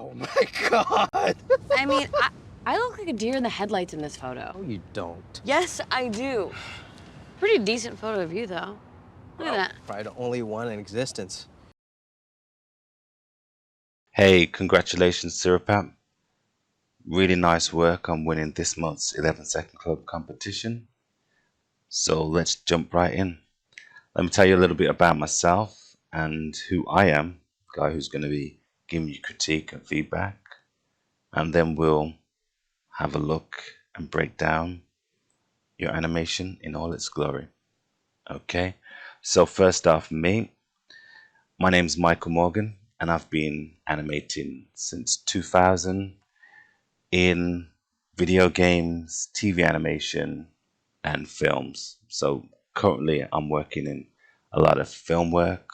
Oh my god! I mean, I look like a deer in the headlights in this photo. No, you don't. Yes, I do. Pretty decent photo of you, though. Look at that. Probably the only one in existence. Hey, congratulations, Sirapat. Really nice work on winning this month's 11-second club competition. So let's jump right in. Let me tell you a little bit about myself and who I am, the guy who's going to be giving you critique and feedback. And then we'll have a look and break down your animation in all its glory. Okay, so first off, my name's Michael Morgan, and I've been animating since 2000 in video games, TV animation, and films. So currently I'm working in a lot of film work,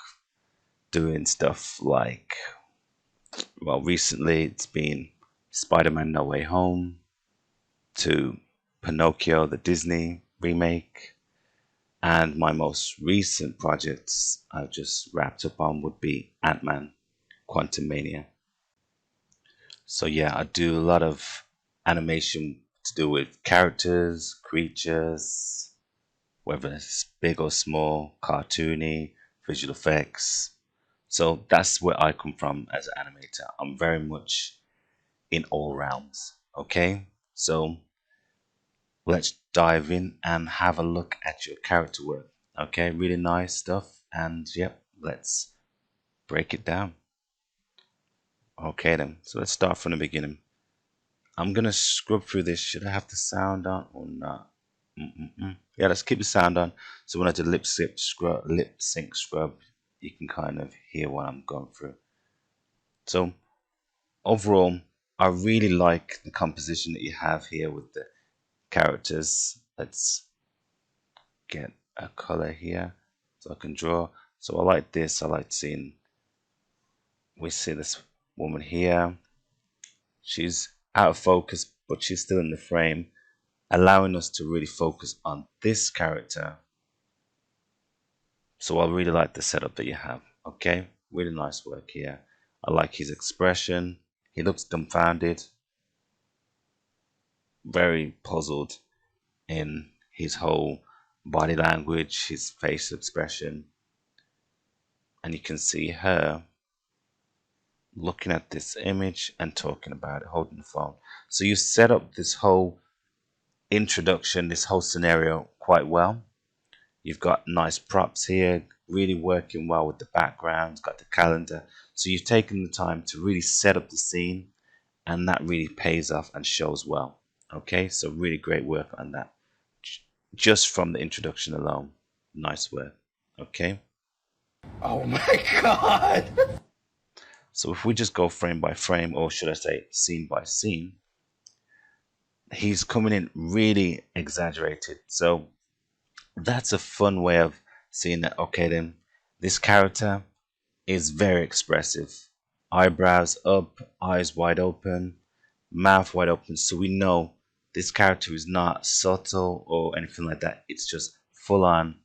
doing stuff like, well, recently it's been Spider-Man No Way Home, to Pinocchio, the Disney remake, and my most recent projects I've just wrapped up on would be Ant-Man, Quantumania. So yeah, I do a lot of animation to do with characters, creatures, whether it's big or small, cartoony, visual effects. So that's where I come from as an animator. I'm very much in all realms. Okay, so let's dive in and have a look at your character work. Okay, really nice stuff, and yep, let's break it down. Okay then, so let's start from the beginning. I'm gonna scrub through this. Should I have the sound on or not? Yeah, let's keep the sound on. So when I do lip sync scrub, you can kind of hear what I'm going through. So overall, I really like the composition that you have here with the characters. Let's get a color here so I can draw. So I like this. I like seeing, we see this woman here. She's out of focus, but she's still in the frame, allowing us to really focus on this character. So I really like the setup that you have. Okay, really nice work here. I like his expression. He looks dumbfounded, very puzzled in his whole body language, his face expression. And you can see her looking at this image and talking about it, holding the phone. So you set up this whole introduction, this whole scenario quite well. You've got nice props here, really working well with the background, got the calendar. So you've taken the time to really set up the scene, and that really pays off and shows well. Okay, so really great work on that. Just from the introduction alone, nice work. Okay. Oh my god! So if we just go frame by frame, or should I say scene by scene, he's coming in really exaggerated. So that's a fun way of seeing that. Okay, then this character is very expressive. Eyebrows up, eyes wide open, mouth wide open. So we know this character is not subtle or anything like that. It's just full on,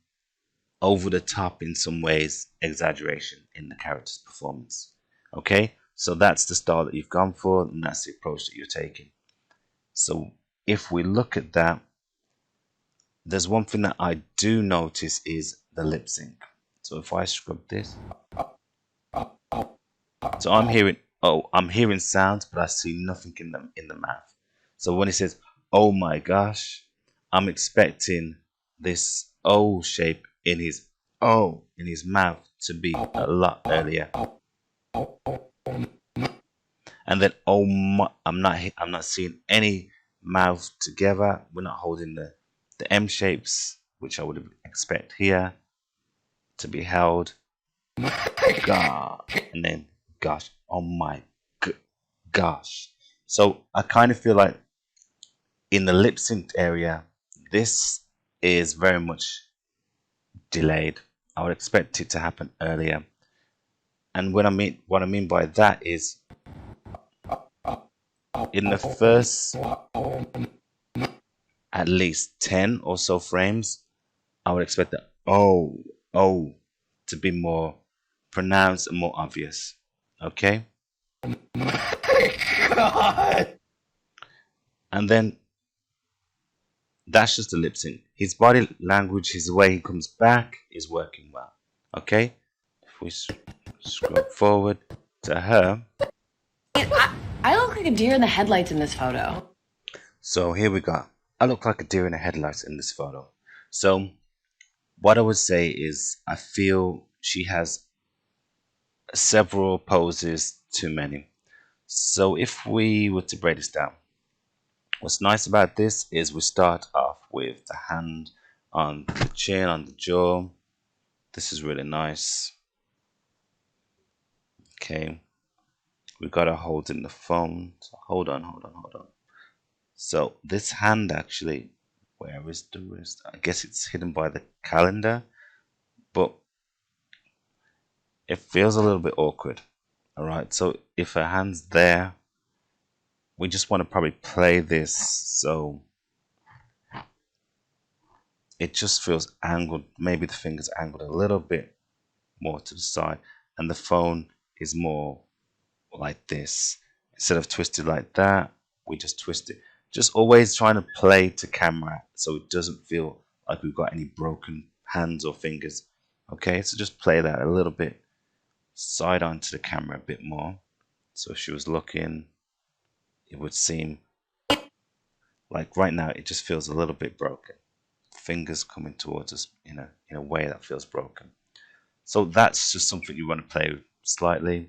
over the top in some ways, exaggeration in the character's performance. Okay, so that's the style that you've gone for, and that's the approach that you're taking. So if we look at that, there's one thing that I do notice is the lip sync. So if I scrub this, so I'm hearing sounds, but I see nothing in the mouth. So when he says, "Oh my gosh," I'm expecting this O shape in his mouth to be a lot earlier. And then I'm not seeing any mouth together. We're not holding the M shapes, which I would expect here to be held. God, and then gosh, oh my gosh. So I kind of feel like in the lip sync area, this is very much delayed. I would expect it to happen earlier. And what I mean by that is, in the first at least 10 or so frames, I would expect the oh to be more pronounced and more obvious. Okay, My God. And then that's just the lip sync. His body language, his way he comes back is working well. Okay? If we scroll forward to her. I look like a deer in the headlights in this photo. So here we go. I look like a deer in the headlights in this photo. So what I would say is I feel she has several poses too many. So if we were to break this down, what's nice about this is we start off with the hand on the chin, on the jaw. This is really nice. Okay. We got her holding the phone. So hold on. So this hand actually, where is the wrist? I guess it's hidden by the calendar, but it feels a little bit awkward. Alright, so if her hand's there, we just want to probably play this so it just feels angled. Maybe the finger's angled a little bit more to the side, and the phone is more like this. Instead of twisted like that, we just twist it. Just always trying to play to camera so it doesn't feel like we've got any broken hands or fingers. Okay, so just play that a little bit side onto the camera a bit more. So if she was looking, it would seem like right now it just feels a little bit broken. Fingers coming towards us in a way that feels broken. So that's just something you want to play with slightly.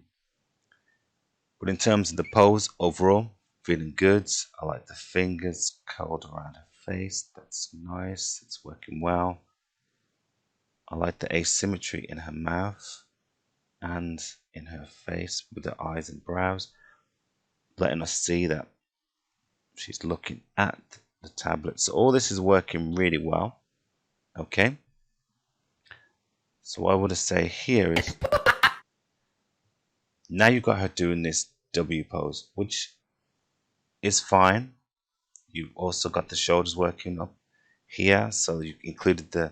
But in terms of the pose, overall, feeling good. I like the fingers curled around her face. That's nice. It's working well. I like the asymmetry in her mouth and in her face with the eyes and brows, letting us see that she's looking at the tablet. So all this is working really well. Okay. So what I would say here is now you've got her doing this W pose, which is fine. You've also got the shoulders working up here, so you included the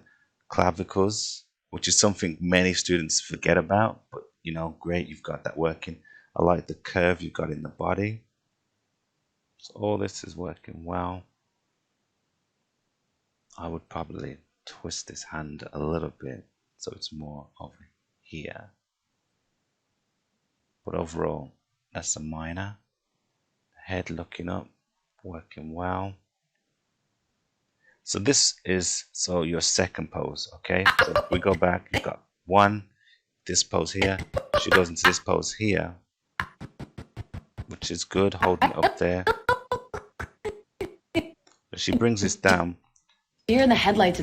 clavicles, which is something many students forget about, but you know, great, you've got that working. I like the curve you've got in the body. So all this is working well. I would probably twist this hand a little bit so it's more over here. But overall, that's a minor. Head looking up, working well. So this is your second pose, okay? So if we go back, you've got one, this pose here. She goes into this pose here, which is good, holding it up there. But she brings this down. Deer in the headlights.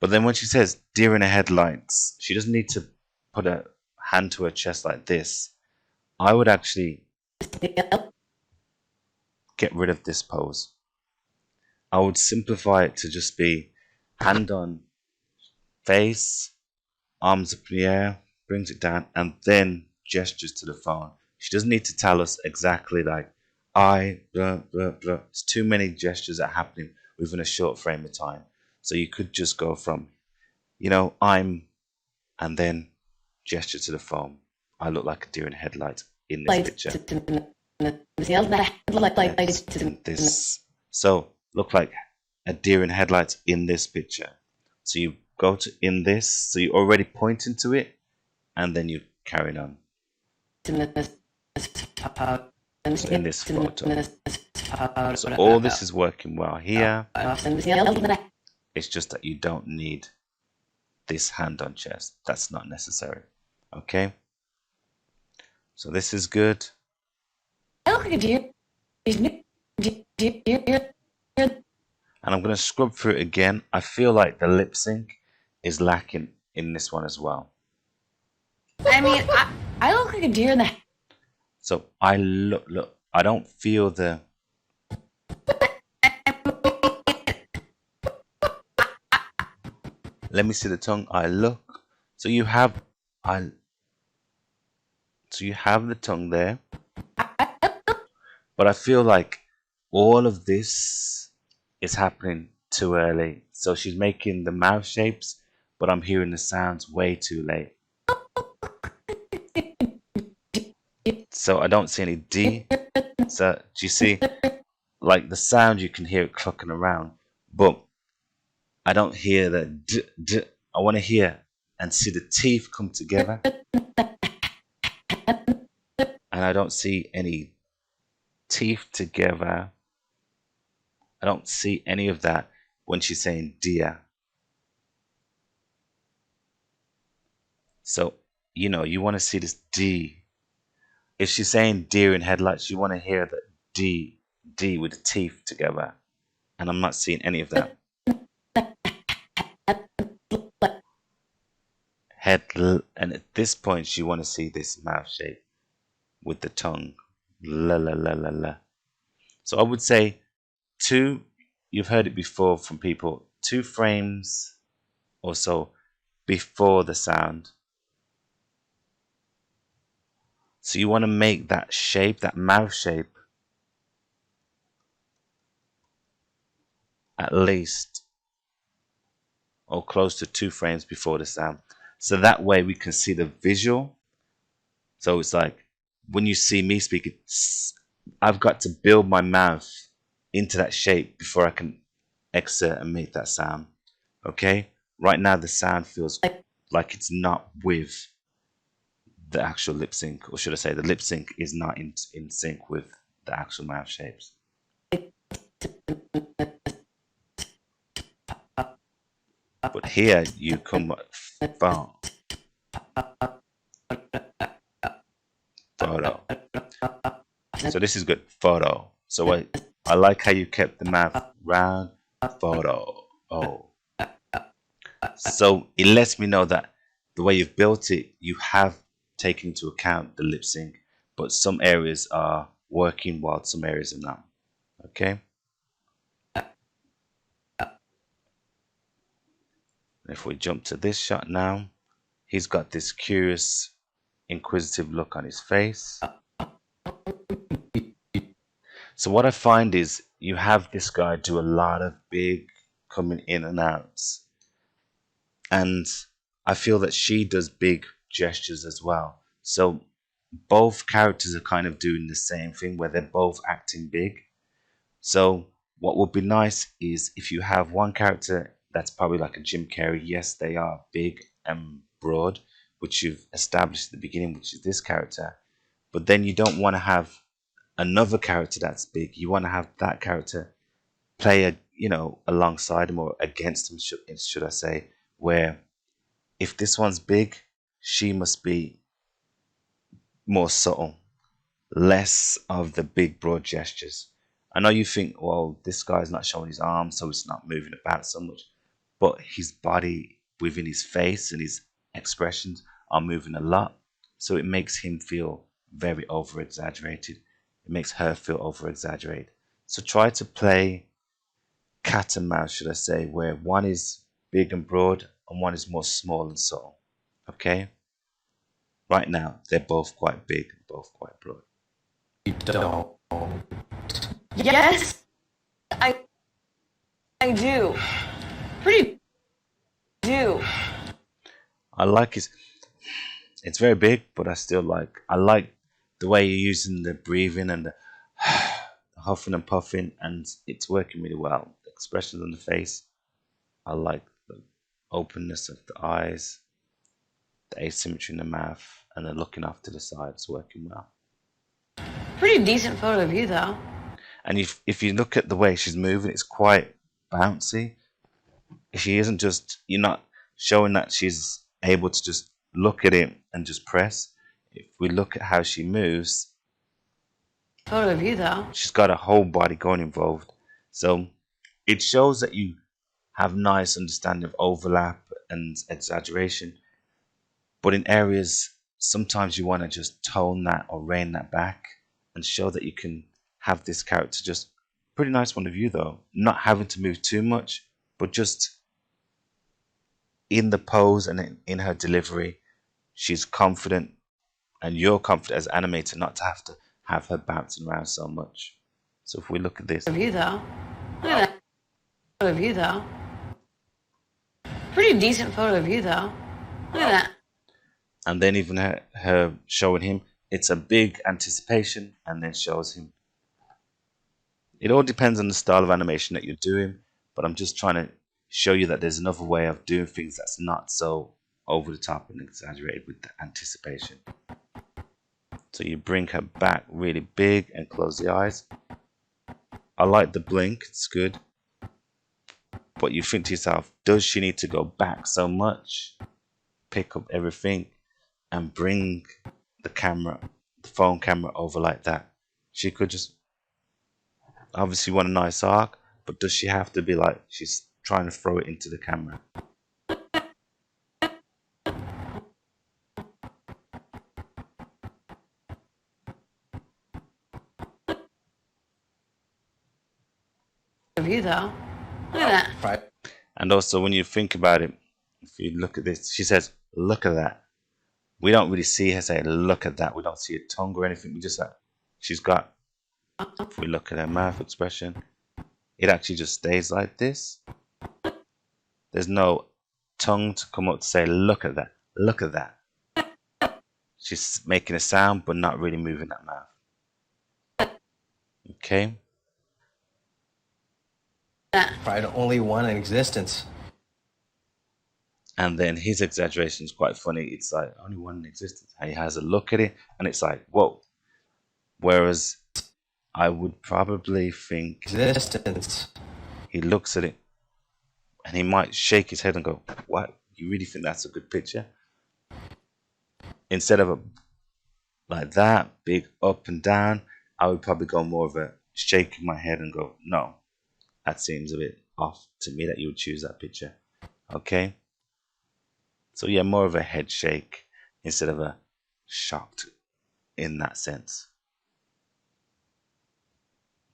But then when she says deer in the headlights, she doesn't need to put a hand to her chest like this. I would actually get rid of this pose. I would simplify it to just be hand on face, arms up in the air, brings it down, and then gestures to the phone. She doesn't need to tell us exactly like blah, blah, blah. It's too many gestures that are happening within a short frame of time. So you could just go from, you know, I'm, and then gesture to the phone. I look like a deer in headlights in this picture. This. So look like a deer in headlights in this picture. So you go to in this, so you're already pointing to it, and then you carry on. So in this photo. So all this is working well here. It's just that you don't need this hand on chest. That's not necessary. Okay? So this is good. I look like a deer. And I'm going to scrub through it again. I feel like the lip sync is lacking in this one as well. I mean, I look like a deer in the... So I look, I don't feel the... Let me see the tongue. I look. So you have the tongue there. But I feel like all of this is happening too early. So she's making the mouth shapes, but I'm hearing the sounds way too late. So I don't see any D. So do you see, like the sound, you can hear it clucking around, but I don't hear the D, D. I want to hear and see the teeth come together. And I don't see any teeth together. I don't see any of that when she's saying dear. So, you know, you want to see this D. If she's saying deer in headlights, you want to hear that D with the teeth together. And I'm not seeing any of that. And at this point, you want to see this mouth shape with the tongue. La la la la la. So I would say you've heard it before from people, 2 frames or so before the sound. So you want to make that shape, that mouth shape, at least or close to 2 frames before the sound. So that way we can see the visual. So it's like when you see me speaking, I've got to build my mouth into that shape before I can exert and make that sound. Okay? Right now the sound feels like it's not with the actual lip sync, or should I say the lip sync is not in sync with the actual mouth shapes. But here you come far. Photo. So this is good. Photo. So I like how you kept the mouth round. Photo. Oh. So it lets me know that the way you've built it, you have taken into account the lip sync, but some areas are working while some areas are not. Okay? If we jump to this shot now, he's got this curious, inquisitive look on his face. So what I find is you have this guy do a lot of big coming in and outs. And I feel that she does big gestures as well. So both characters are kind of doing the same thing where they're both acting big. So what would be nice is if you have one character that's probably like a Jim Carrey. Yes, they are big and broad, which you've established at the beginning, which is this character. But then you don't want to have another character that's big. You want to have that character play alongside him or against him, should I say, where if this one's big, she must be more subtle, less of the big broad gestures. I know you think, well, this guy's not showing his arms, so it's not moving about so much, but his body within his face and his expressions are moving a lot, so it makes him feel very over exaggerated. It makes her feel over exaggerated. So try to play cat and mouse, should I say, where one is big and broad and one is more small and subtle. Okay? Right now, they're both quite big and both quite broad. You don't. Yes, I do. Pretty do. I like it. It's very big, but I like the way you're using the breathing and the huffing and puffing, and it's working really well. The expressions on the face, I like the openness of the eyes, the asymmetry in the mouth, and then looking off to the sides working well. Pretty decent photo of you, though. And if you look at the way she's moving, it's quite bouncy. She isn't just, you're not showing that she's able to just look at it and just press. If we look at how she moves, Photo of you, though. she's got a whole body going involved. So it shows that you have nice understanding of overlap and exaggeration. But in areas, sometimes you want to just tone that or rein that back and show that you can have this character just pretty nice point of view though, not having to move too much, but just in the pose and in her delivery, she's confident, and you're confident as an animator not to have her bouncing around so much. So if we look at this, Of you, though. Look at that photo of you, though. Pretty decent photo of you, though. Look at that. and then even her showing him, it's a big anticipation and then shows him. It all depends on the style of animation that you're doing, but I'm just trying to show you that there's another way of doing things that's not so over the top and exaggerated with the anticipation. So you bring her back really big and close the eyes. I like the blink, it's good. But you think to yourself, does she need to go back so much? Pick up everything and bring the camera, the phone camera over like that. She could just obviously want a nice arc, but does she have to be like she's trying to throw it into the camera? Of you though. Look at that. Right. And also when you think about it, if you look at this, she says, look at that. We don't really see her say, look at that. We don't see a tongue or anything. We just like, she's got, if we look at her mouth expression, it actually just stays like this. There's no tongue to come up to say, look at that. Look at that. She's making a sound, but not really moving that mouth. Okay. Probably the only one in existence. And then his exaggeration is quite funny. It's like only one in existence. And he has a look at it, and it's like, whoa. Whereas I would probably think Existence. he looks at it, and he might shake his head and go, "What? You really think that's a good picture?" Instead of a like that big up and down, I would probably go more of a shaking my head and go, "No, that seems a bit off to me that you would choose that picture." Okay. So yeah, more of a head shake instead of a shocked in that sense.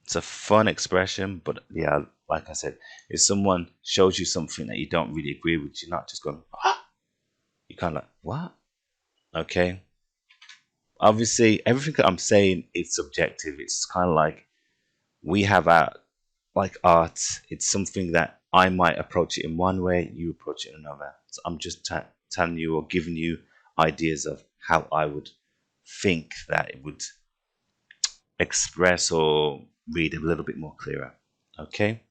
It's a fun expression, but yeah, like I said, if someone shows you something that you don't really agree with, you're not just going, ah! You're kind of like, what? Okay. Obviously, everything that I'm saying is subjective. It's kind of like we have our, like art, it's something that I might approach it in one way, you approach it in another. So I'm just telling you or giving you ideas of how I would think that it would express or read a little bit more clearer. Okay,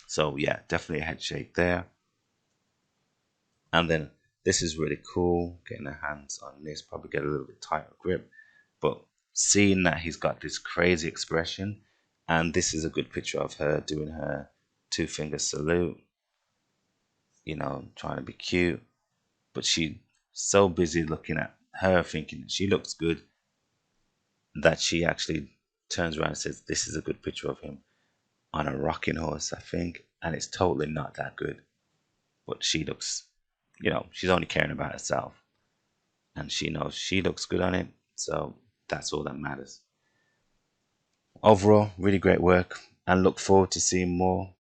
so yeah, definitely a head shake there. And then this is really cool, getting her hands on this, probably get a little bit tighter grip, but seeing that he's got this crazy expression, and this is a good picture of her doing her 2-finger salute, you know, trying to be cute, but she's so busy looking at her thinking that she looks good that she actually turns around and says, this is a good picture of him on a rocking horse, I think, and it's totally not that good. But she looks, you know, she's only caring about herself, and she knows she looks good on it, so that's all that matters. Overall, really great work, and look forward to seeing more